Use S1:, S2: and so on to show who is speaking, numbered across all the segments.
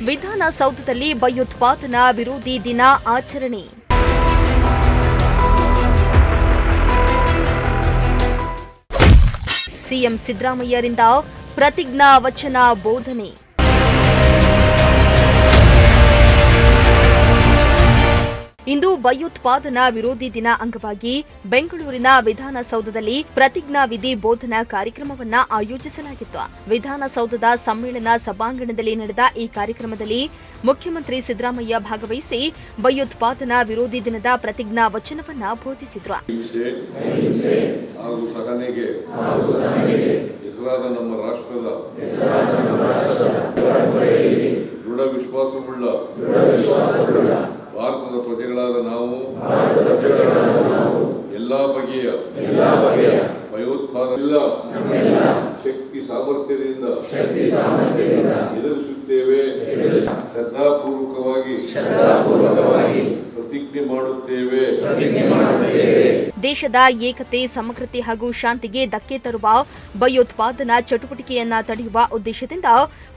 S1: ವಿಧಾನಸೌಧದಲ್ಲಿ ಭಯೋತ್ಪಾದನಾ ವಿರೋಧಿ ದಿನ ಆಚರಣೆ. ಸಿಎಂ ಸಿದ್ದರಾಮಯ್ಯರಿಂದ ಪ್ರತಿಜ್ಞಾ ವಚನ ಬೋಧನೆ. ಇಂದು ಭಯೋತ್ಪಾದನಾ ವಿರೋಧಿ ದಿನ ಅಂಗವಾಗಿ ಬೆಂಗಳೂರಿನ ವಿಧಾನಸೌಧದಲ್ಲಿ ಪ್ರತಿಜ್ಞಾ ವಿಧಿ ಬೋಧನಾ ಕಾರ್ಯಕ್ರಮವನ್ನು ಆಯೋಜಿಸಲಾಗಿತ್ತು. ವಿಧಾನಸೌಧದ ಸಮ್ಮೇಳನ ಸಭಾಂಗಣದಲ್ಲಿ ನಡೆದ ಈ ಕಾರ್ಯಕ್ರಮದಲ್ಲಿ ಮುಖ್ಯಮಂತ್ರಿ ಸಿದ್ದರಾಮಯ್ಯ ಭಾಗವಹಿಸಿ ಭಯೋತ್ಪಾದನಾ ವಿರೋಧಿ ದಿನದ ಪ್ರತಿಜ್ಞಾ ವಚನವನ್ನು ಬೋಧಿಸಿದರು.
S2: ನಮ್ಮ ರಾಷ್ಟ್ರದ ದೃಢ ವಿಶ್ವಾಸವುಳ್ಳ ಭಾರತದ ಪ್ರಜೆಗಳಾದ ನಾವು ಎಲ್ಲಾ ಬಗೆಯ ಭಯೋತ್ಪಾದನೆಲ್ಲ ಶಕ್ತಿ ಸಾಮರ್ಥ್ಯದಿಂದ ಎದುರಿಸುತ್ತೇವೆ, ಶ್ರದ್ಧಾಪೂರ್ವಕವಾಗಿ ಪ್ರತಿಜ್ಞೆ ಮಾಡುತ್ತೇವೆ.
S1: ದೇಶದ ಏಕತೆ, ಸಮಗ್ರತೆ ಹಾಗೂ ಶಾಂತಿಗೆ ಧಕ್ಕೆ ತರುವ ಭಯೋತ್ಪಾದನಾ ಚಟುವಟಿಕೆಯನ್ನ ತಡೆಯುವ ಉದ್ದೇಶದಿಂದ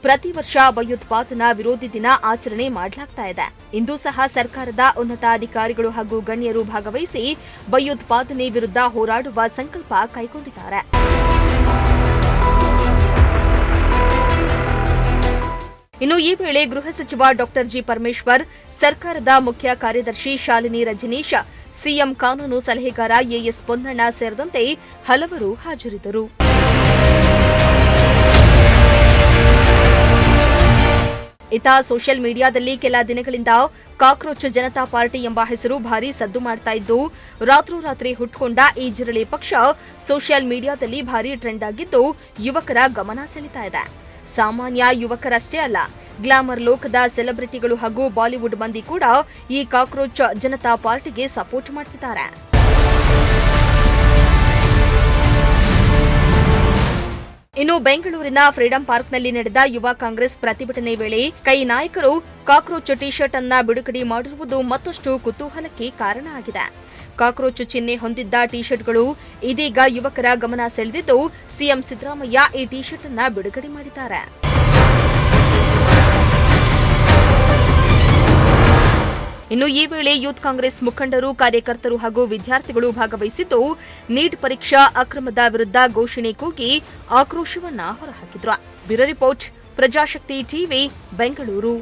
S1: ಪ್ರತಿ ವರ್ಷ ಭಯೋತ್ಪಾದನಾ ವಿರೋಧಿ ದಿನ ಆಚರಣೆ ಮಾಡಲಾಗ್ತಾ ಇದೆ. ಇಂದು ಸಹ ಸರ್ಕಾರದ ಉನ್ನತಾಧಿಕಾರಿಗಳು ಹಾಗೂ ಗಣ್ಯರು ಭಾಗವಹಿಸಿ ಭಯೋತ್ಪಾದನೆ ವಿರುದ್ಧ ಹೋರಾಡುವ ಸಂಕಲ್ಪ ಕೈಗೊಂಡಿದ್ದಾರೆ. ಇನ್ನು ಈ ವೇಳೆ ಗೃಹ ಸಚಿವ ಡಾಕ್ಟರ್ ಜಿ ಪರಮೇಶ್ವರ್, ಸರ್ಕಾರದ ಮುಖ್ಯ ಕಾರ್ಯದರ್ಶಿ ಶಾಲಿನಿ ರಜನೀಶ್, ಸಿಎಂ ಕಾನೂನು ಸಲಹೆಗಾರ ಎಎಸ್ ಪೊನ್ನಣ್ಣ ಸೇರಿದಂತೆ ಹಲವರು ಹಾಜರಿದ್ದರು. ಇತ್ತ ಸೋಷಿಯಲ್ ಮೀಡಿಯಾದಲ್ಲಿ ಕೆಲ ದಿನಗಳಿಂದ ಕಾಕ್ರೋಚ್ ಜನತಾ ಪಾರ್ಟಿ ಎಂಬ ಹೆಸರು ಭಾರೀ ಸದ್ದು ಮಾಡ್ತಾ ಇದ್ದು, ರಾತ್ರೋರಾತ್ರಿ ಹುಟ್ಟುಕೊಂಡ ಈ ಜಿರಳೆ ಪಕ್ಷ ಸೋಷಿಯಲ್ ಮೀಡಿಯಾದಲ್ಲಿ ಭಾರೀ ಟ್ರೆಂಡ್ ಆಗಿದ್ದು ಯುವಕರ ಗಮನ ಸೆಳೀತಾ ಇದೆ. ಸಾಮಾನ್ಯ ಯುವಕರಷ್ಟೇ ಅಲ್ಲ, ಗ್ಲಾಮರ್ ಲೋಕದ ಸೆಲೆಬ್ರಿಟಿಗಳು ಹಾಗೂ ಬಾಲಿವುಡ್ ಮಂದಿ ಕೂಡ ಈ ಕಾಕ್ರೋಚ್ ಜನತಾ ಪಾರ್ಟಿಗೆ ಸಪೋರ್ಟ್ ಮಾಡ್ತಿದ್ದಾರೆ. ಇನ್ನು ಬೆಂಗಳೂರಿನ ಫ್ರೀಡಂ ಪಾರ್ಕ್ನಲ್ಲಿ ನಡೆದ ಯುವ ಕಾಂಗ್ರೆಸ್ ಪ್ರತಿಭಟನೆ ವೇಳೆ ಕೈ ನಾಯಕರು ಕಾಕ್ರೋಚ್ ಟಿ ಶರ್ಟ್ ಅನ್ನ ಬಿಡುಗಡೆ ಮಾಡಿರುವುದು ಮತ್ತಷ್ಟು ಕುತೂಹಲಕ್ಕೆ ಕಾರಣ ಆಗಿದೆ. ಕಾಕ್ರೋಚ್ ಚಿಹ್ನೆ ಹೊಂದಿದ್ದ ಟಿ ಶರ್ಟ್ಗಳು ಇದೀಗ ಯುವಕರ ಗಮನ ಸೆಳೆದಿದ್ದು, ಸಿಎಂ ಸಿದ್ದರಾಮಯ್ಯ ಈ ಟಿ ಶರ್ಟ್ ಅನ್ನ ಬಿಡುಗಡೆ ಮಾಡಿದ್ದಾರೆ. ಇನ್ನು ಈ ವೇಳೆ ಯೂತ್ ಕಾಂಗ್ರೆಸ್ ಮುಖಂಡರು, ಕಾರ್ಯಕರ್ತರು ಹಾಗೂ ವಿದ್ಯಾರ್ಥಿಗಳು ಭಾಗವಹಿಸಿದ್ದು, ನೀಟ್ ಪರೀಕ್ಷಾ ಅಕ್ರಮದ ವಿರುದ್ಧ ಘೋಷಣೆ ಕೂಗಿ ಆಕ್ರೋಶವನ್ನ ಹೊರಹಾಕಿದ್ರು. Bureau report, Prajashakti TV, Bengaluru.